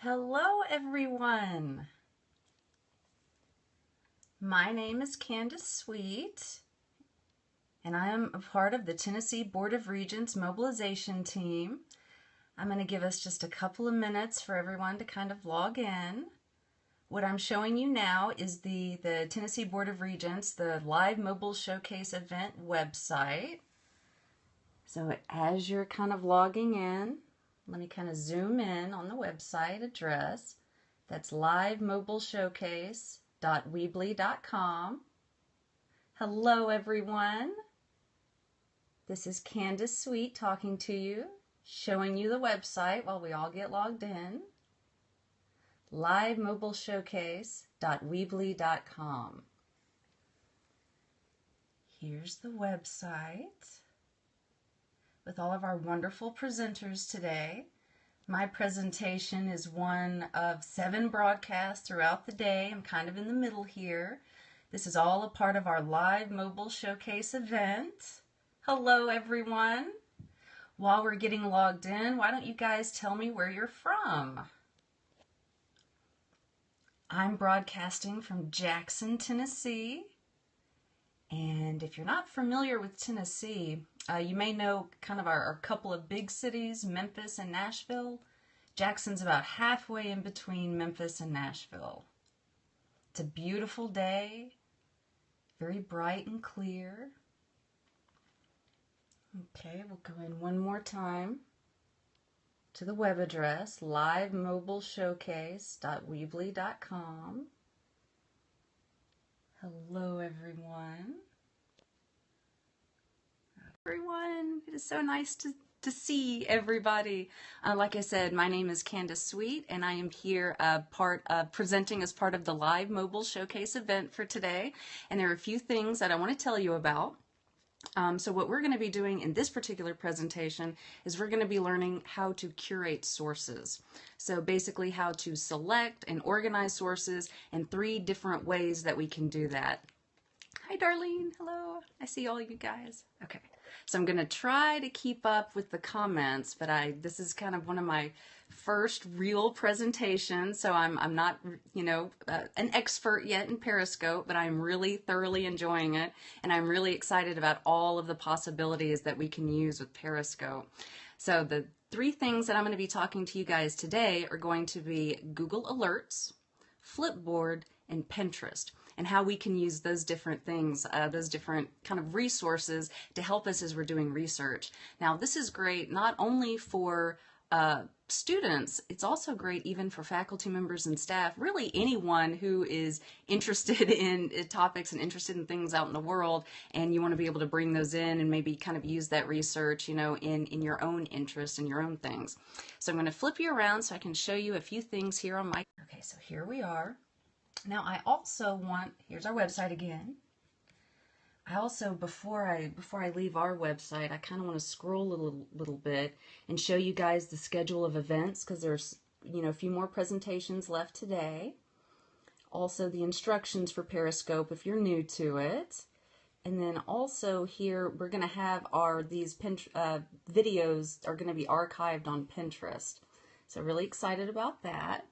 Hello everyone. My name is Candace Sweet and I am a part of the Tennessee Board of Regents mobilization team. I'm going to give us just a couple of minutes for everyone to kind of log in. What I'm showing you now is the Tennessee Board of Regents, the Live Mobile Showcase event website. So as you're kind of logging in, let me kind of zoom in on the website address. That's livemobileshowcase.weebly.com. Hello everyone. This is Candace Sweet talking to you, showing you the website while we all get logged in. livemobileshowcase.weebly.com. Here's the website with all of our wonderful presenters today. My presentation is one of 7 broadcasts throughout the day. I'm kind of in the middle here. This is all a part of our Live Mobile Showcase event. Hello, everyone. While we're getting logged in, why don't you guys tell me where you're from? I'm broadcasting from Jackson, Tennessee. And if you're not familiar with Tennessee, you may know kind of our couple of big cities, Memphis and Nashville. Jackson's about halfway in between Memphis and Nashville. It's a beautiful day, very bright and clear. Okay, we'll go in one more time to the web address, livemobileshowcase.weebly.com. Hello, everyone. It is so nice to see everybody. Like I said, my name is Candace Sweet, and I am here presenting as part of the Live Mobile Showcase event for today. And there are a few things that I want to tell you about. So what we're going to be doing in this particular presentation is we're going to be learning how to curate sources. So basically how to select and organize sources and 3 different ways that we can do that. Hi Darlene, hello, I see all you guys. Okay, so I'm going to try to keep up with the comments, but this is kind of one of my first real presentations, so I'm not, an expert yet in Periscope, but I'm really thoroughly enjoying it, and I'm really excited about all of the possibilities that we can use with Periscope. So the 3 things that I'm going to be talking to you guys today are going to be Google Alerts, Flipboard, and Pinterest, and how we can use those different things, those different kind of resources to help us as we're doing research. Now, this is great not only for students, it's also great even for faculty members and staff, really anyone who is interested in topics and interested in things out in the world, and you want to be able to bring those in and maybe kind of use that research, in your own interest and your own things. So I'm going to flip you around so I can show you a few things here on my... Okay, so here we are. Now I also here's our website again. I also, before I leave our website, I kind of want to scroll a little bit and show you guys the schedule of events, because there's, a few more presentations left today. Also the instructions for Periscope if you're new to it. And then also here we're going to have these videos are going to be archived on Pinterest. So really excited about that.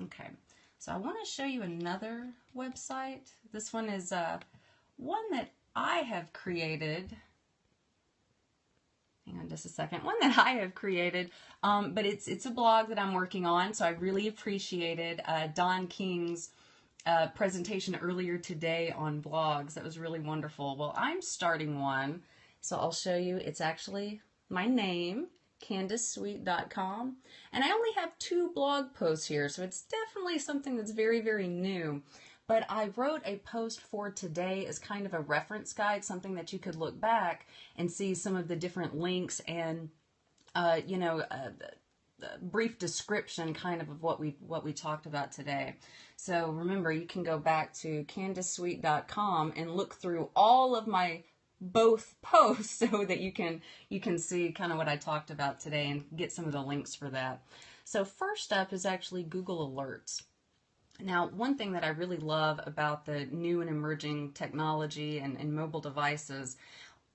Okay. So I want to show you another website. This one is one that I have created. Hang on just a second. One that I have created, but it's a blog that I'm working on. So I really appreciated Don King's presentation earlier today on blogs. That was really wonderful. Well, I'm starting one, so I'll show you. It's actually my name, CandaceSweet.com, and I only have 2 blog posts here, so it's definitely something that's very, very new. But I wrote a post for today as kind of a reference guide, something that you could look back and see some of the different links and brief description kind of what we talked about today. So remember, you can go back to CandaceSweet.com and look through all of my both posts so that you can see kind of what I talked about today and get some of the links for that. So first up is actually Google Alerts. Now, one thing that I really love about the new and emerging technology and mobile devices,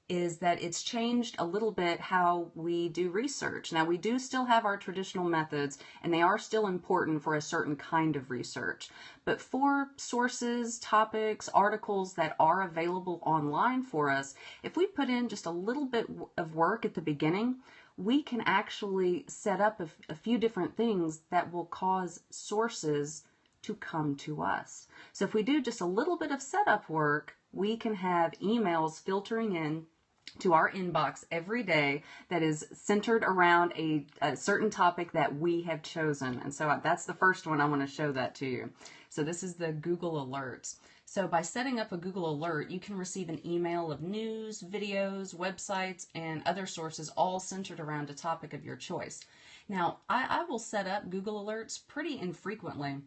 is that it's changed a little bit how we do research. Now, we do still have our traditional methods, and they are still important for a certain kind of research. But for sources, topics, articles that are available online for us, if we put in just a little bit of work at the beginning, we can actually set up a few different things that will cause sources to come to us. So if we do just a little bit of setup work, we can have emails filtering in to our inbox every day that is centered around a certain topic that we have chosen. And so that's the first one I want to show that to you. So this is the Google Alerts. So by setting up a Google Alert, you can receive an email of news, videos, websites, and other sources all centered around a topic of your choice. Now, I will set up Google Alerts pretty infrequently.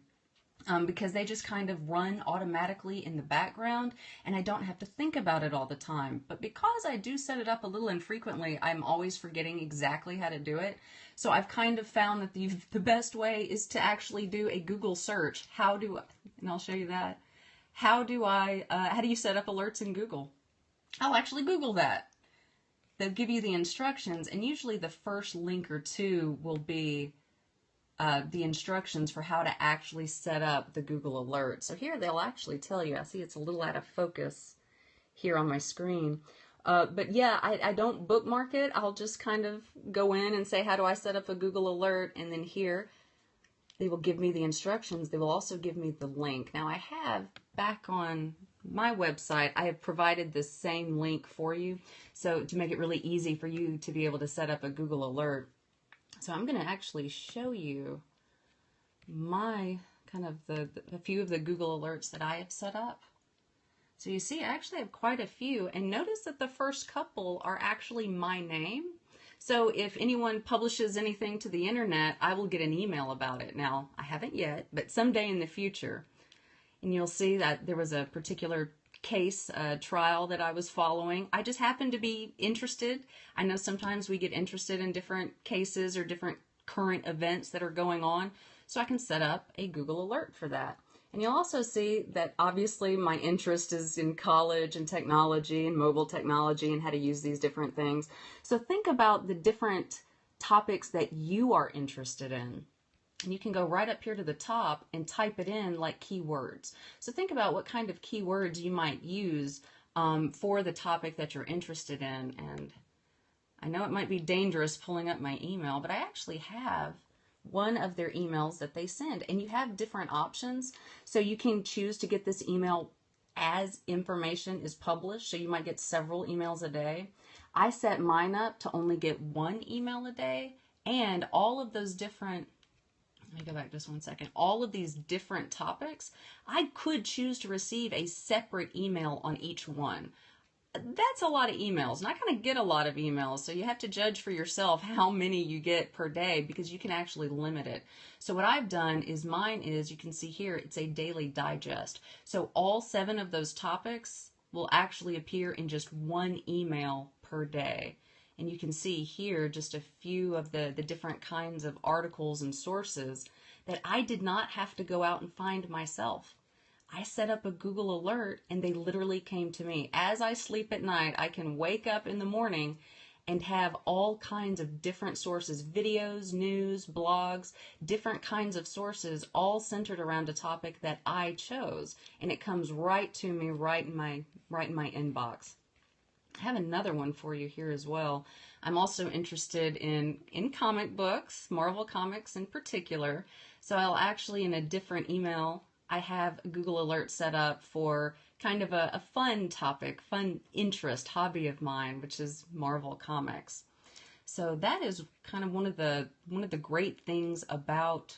Because they just kind of run automatically in the background and I don't have to think about it all the time. But because I do set it up a little infrequently, I'm always forgetting exactly how to do it. So I've kind of found that the best way is to actually do a Google search. And I'll show you that. How do you set up alerts in Google? I'll actually Google that. They'll give you the instructions, and usually the first link or two will be the instructions for how to actually set up the Google Alert. So here they'll actually tell you. I see it's a little out of focus here on my screen. But yeah, I don't bookmark it. I'll just kind of go in and say, how do I set up a Google Alert? And then here they will give me the instructions. They will also give me the link. Now I have back on my website, I have provided the same link for you. So to make it really easy for you to be able to set up a Google Alert. So I'm going to actually show you my a few of the Google Alerts that I have set up. So you see, I actually have quite a few, and notice that the first couple are actually my name. So if anyone publishes anything to the internet, I will get an email about it. Now, I haven't yet, but someday in the future. And you'll see that there was a particular case trial that I was following. I just happened to be interested. I know sometimes we get interested in different cases or different current events that are going on, so I can set up a Google Alert for that. And you'll also see that obviously my interest is in college and technology and mobile technology and how to use these different things. So think about the different topics that you are interested in. And you can go right up here to the top and type it in like keywords. So think about what kind of keywords you might use for the topic that you're interested in. And I know it might be dangerous pulling up my email, but I actually have one of their emails that they send. And you have different options. So you can choose to get this email as information is published. So you might get several emails a day. I set mine up to only get one email a day, and all of those different, let me go back just 1 second. All of these different topics, I could choose to receive a separate email on each one. That's a lot of emails. Not going to get a lot of emails, so you have to judge for yourself how many you get per day because you can actually limit it. So what I've done is mine is, you can see here, it's a daily digest. So all 7 of those topics will actually appear in just one email per day. And you can see here just a few of the different kinds of articles and sources that I did not have to go out and find myself. I set up a Google Alert and they literally came to me. As I sleep at night, I can wake up in the morning and have all kinds of different sources, videos, news, blogs, different kinds of sources, all centered around a topic that I chose. And it comes right to me, right in my inbox. I have another one for you here as well. I'm also interested in comic books, Marvel Comics in particular. So I'll actually, in a different email, I have a Google Alert set up for kind of a fun topic, fun interest, hobby of mine, which is Marvel Comics. So that is kind of one of the great things about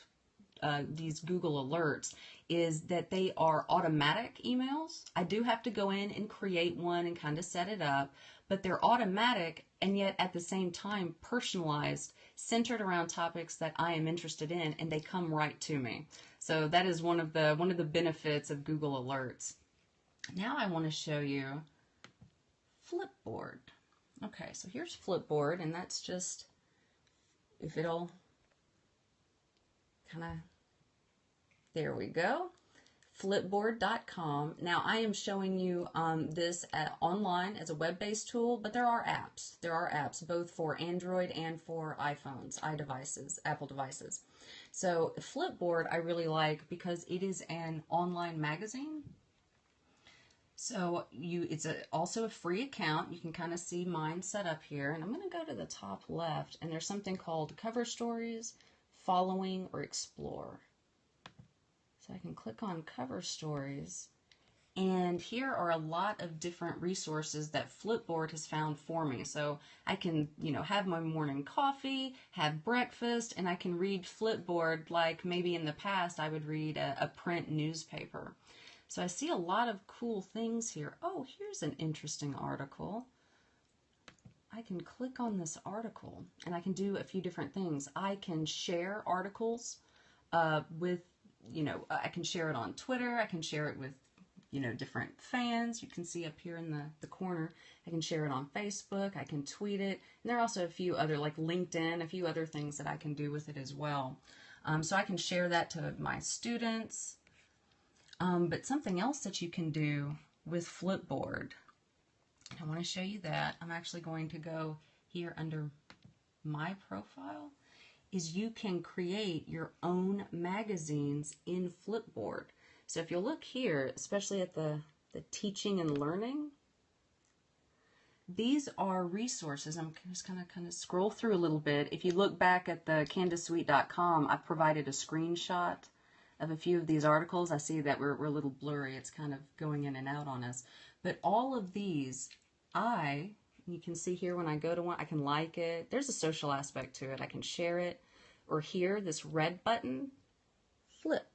these Google Alerts is that they are automatic emails. I do have to go in and create one and kind of set it up, but they're automatic and yet at the same time personalized, centered around topics that I am interested in, and they come right to me. So that is one of the benefits of Google Alerts. Now I want to show you Flipboard. Okay, so here's Flipboard, and that's just, if it'll kind of, there we go. flipboard.com. Now I am showing you this online as a web-based tool, but there are apps. There are apps both for Android and for iPhones, iDevices, Apple devices. So Flipboard I really like because it is an online magazine. So it's also a free account. You can kind of see mine set up here. And I'm going to go to the top left, and there's something called Cover Stories, Following, or Explore. So I can click on Cover Stories. And here are a lot of different resources that Flipboard has found for me. So I can, have my morning coffee, have breakfast, and I can read Flipboard like maybe in the past I would read a print newspaper. So I see a lot of cool things here. Oh, here's an interesting article. I can click on this article and I can do a few different things. I can share articles with, I can share it on Twitter. I can share it with, different fans. You can see up here in the corner. I can share it on Facebook. I can tweet it. And there are also a few other, like LinkedIn, a few other things that I can do with it as well. So I can share that to my students. But something else that you can do with Flipboard, I want to show you that. I'm actually going to go here under my profile, is you can create your own magazines in Flipboard. So if you look here, especially at the teaching and learning, these are resources. I'm just going to kind of scroll through a little bit. If you look back at the CandaceSweet.com, I've provided a screenshot of a few of these articles. I see that we're a little blurry. It's kind of going in and out on us. But all of these, you can see here when I go to one, I can like it. There's a social aspect to it. I can share it. Or here, this red button, flip.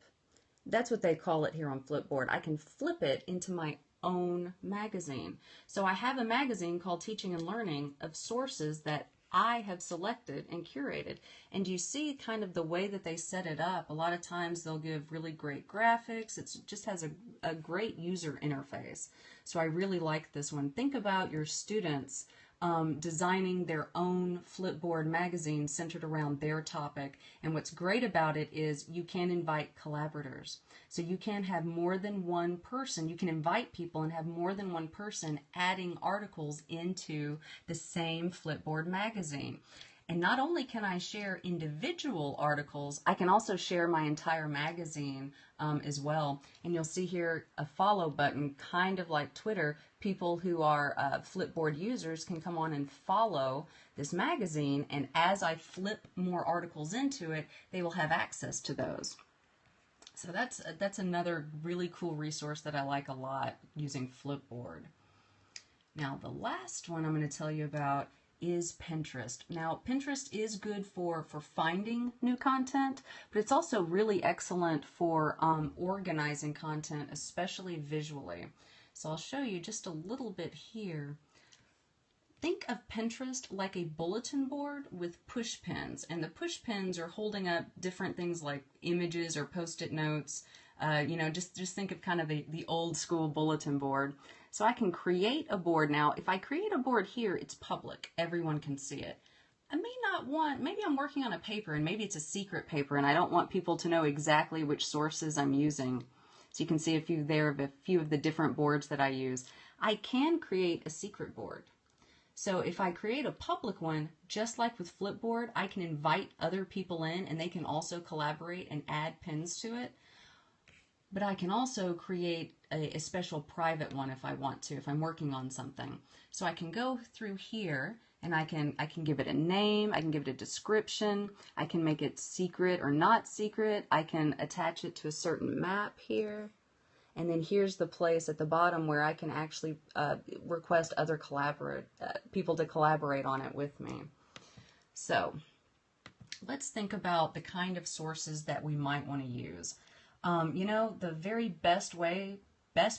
That's what they call it here on Flipboard. I can flip it into my own magazine. So I have a magazine called Teaching and Learning of sources that I have selected and curated. And you see kind of the way that they set it up. A lot of times they'll give really great graphics. It just has a great user interface. So I really like this one. Think about your students designing their own Flipboard magazine centered around their topic. And what's great about it is you can invite collaborators. So you can have more than one person. You can invite people and have more than one person adding articles into the same Flipboard magazine. And not only can I share individual articles, I can also share my entire magazine as well. And you'll see here a follow button, kind of like Twitter. People who are Flipboard users can come on and follow this magazine, and as I flip more articles into it, they will have access to those. So that's another really cool resource that I like a lot using Flipboard. Now the last one I'm going to tell you about is Pinterest. Now Pinterest is good for finding new content, but it's also really excellent for organizing content, especially visually. So I'll show you just a little bit here. Think of Pinterest like a bulletin board with push pins, and the push pins are holding up different things like images or post-it notes. Just think of kind of the old school bulletin board. So I can create a board. Now, if I create a board here, it's public. Everyone can see it. I may not want, maybe I'm working on a paper and maybe it's a secret paper and I don't want people to know exactly which sources I'm using. So you can see a few of the different boards that I use. I can create a secret board. So if I create a public one, just like with Flipboard, I can invite other people in and they can also collaborate and add pins to it. But I can also create a special private one if I want to, if I'm working on something. So I can go through here and I can give it a name, I can give it a description, I can make it secret or not secret, I can attach it to a certain map here. And then here's the place at the bottom where I can actually request other people to collaborate on it with me. So let's think about the kind of sources that we might want to use. The very best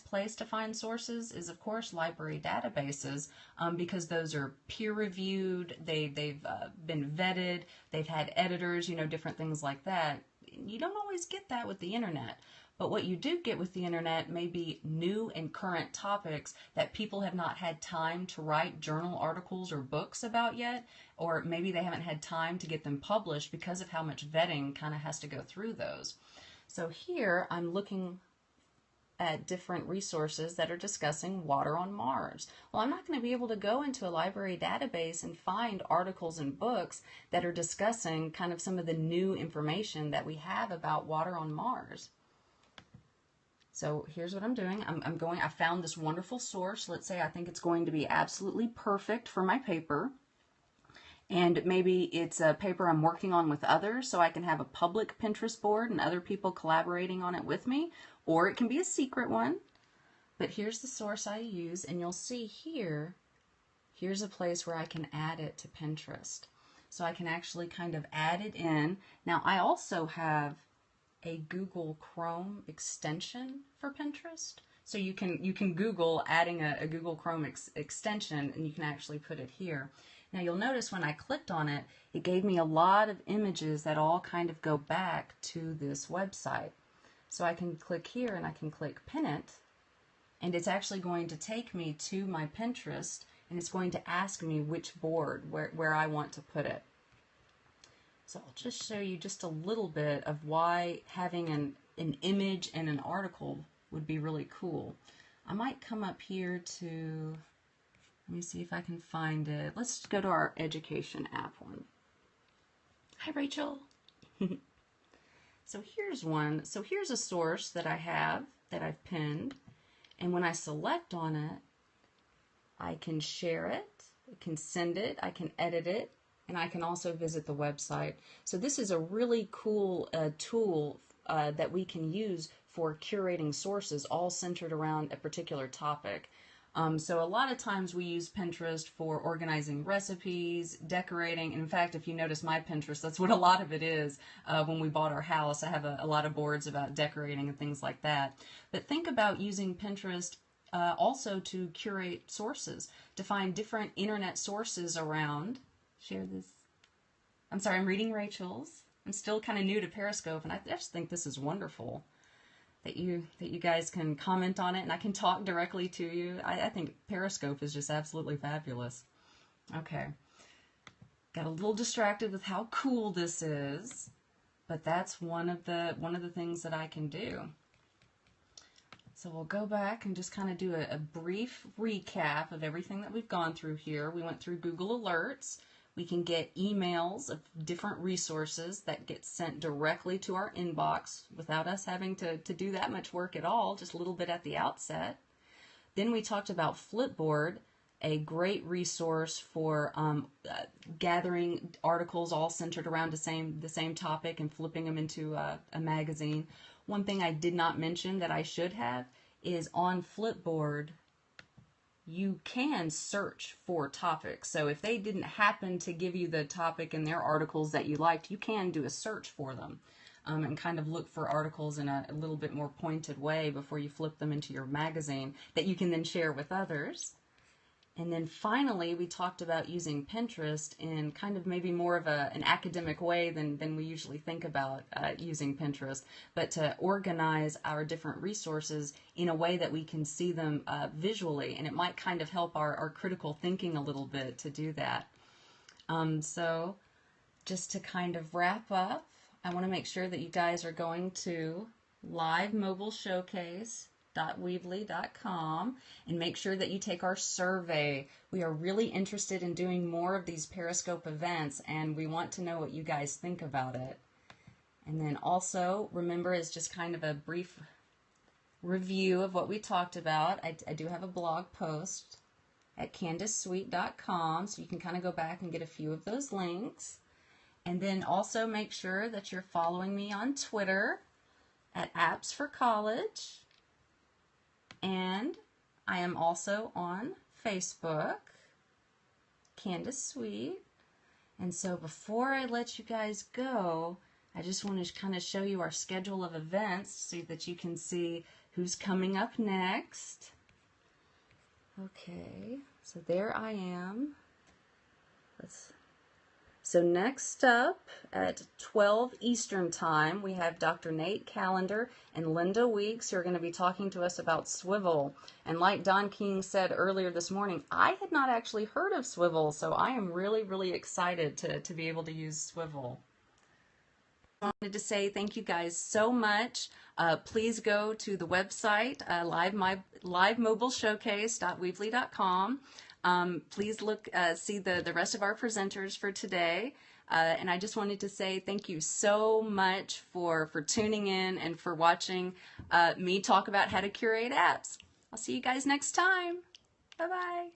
place to find sources is, of course, library databases, because those are peer-reviewed, they've been vetted, they've had editors, different things like that. You don't always get that with the internet. But what you do get with the internet may be new and current topics that people have not had time to write journal articles or books about yet, or maybe they haven't had time to get them published because of how much vetting kind of has to go through those. So here I'm looking at different resources that are discussing water on Mars. Well, I'm not going to be able to go into a library database and find articles and books that are discussing kind of some of the new information that we have about water on Mars. So here's what I'm doing. I found this wonderful source. Let's say I think it's going to be absolutely perfect for my paper. And maybe it's a paper I'm working on with others, so I can have a public Pinterest board and other people collaborating on it with me, or it can be a secret one. But here's the source I use, and you'll see here's a place where I can add it to Pinterest. So I can actually kind of add it in. Now I also have a Google Chrome extension for Pinterest. So you can Google adding a Google Chrome extension, and you can actually put it here. Now you'll notice when I clicked on it, it gave me a lot of images that all kind of go back to this website. So I can click here and I can click pin it, and it's actually going to take me to my Pinterest, and it's going to ask me which board, where I want to put it. So I'll just show you just a little bit of why having an image and an article would be really cool. I might come up here to, let me see if I can find it. Let's go to our education app one. Hi, Rachel. So here's one. So here's a source that I have that I've pinned. And when I select on it, I can share it, I can send it, I can edit it, and I can also visit the website. So this is a really cool tool that we can use for curating sources, all centered around a particular topic. So a lot of times we use Pinterest for organizing recipes, decorating. In fact, if you notice my Pinterest, that's what a lot of it is. When we bought our house, I have a lot of boards about decorating and things like that. But think about using Pinterest also to curate sources, to find different internet sources around. Share this. I'm sorry, I'm reading Rachel's. I'm still kind of new to Periscope, and I just think this is wonderful. That you guys can comment on it and I can talk directly to you. I think Periscope is just absolutely fabulous. Okay, got a little distracted with how cool this is, but that's one of the things that I can do. So we'll go back and just kind of do a brief recap of everything that we've gone through here. We went through Google Alerts. We can get emails of different resources that get sent directly to our inbox without us having to do that much work at all, just a little bit at the outset. Then we talked about Flipboard, a great resource for gathering articles all centered around the same topic and flipping them into a magazine. One thing I did not mention that I should have is on Flipboard, you can search for topics. So if they didn't happen to give you the topic in their articles that you liked, you can do a search for them and kind of look for articles in a little bit more pointed way before you flip them into your magazine that you can then share with others. And then finally, we talked about using Pinterest in kind of maybe more of an academic way than we usually think about using Pinterest, but to organize our different resources in a way that we can see them visually, and it might kind of help our critical thinking a little bit to do that. So just to kind of wrap up, I want to make sure that you guys are going to livemobileshowcase.weebly.com and make sure that you take our survey. We are really interested in doing more of these Periscope events, and we want to know what you guys think about it. And then also remember, as just kind of a brief review of what we talked about, I do have a blog post at CandacSweet.com, so you can kind of go back and get a few of those links. And then also make sure that you're following me on Twitter at Apps for College, and I am also on Facebook, Candace Sweet. And so before I let you guys go, I just want to kind of show you our schedule of events so that you can see who's coming up next. Okay, so there I am. So next up at 12 Eastern Time, we have Dr. Nate Callender and Linda Weeks who are going to be talking to us about swivel. And like Don King said earlier this morning, I had not actually heard of swivel, so I am really, really excited to be able to use swivel. wanted to say thank you guys so much. Please go to the website, livemobileshowcase.weebly.com. Please look, see the rest of our presenters for today. And I just wanted to say thank you so much for tuning in and for watching me talk about how to curate apps. I'll see you guys next time. Bye-bye.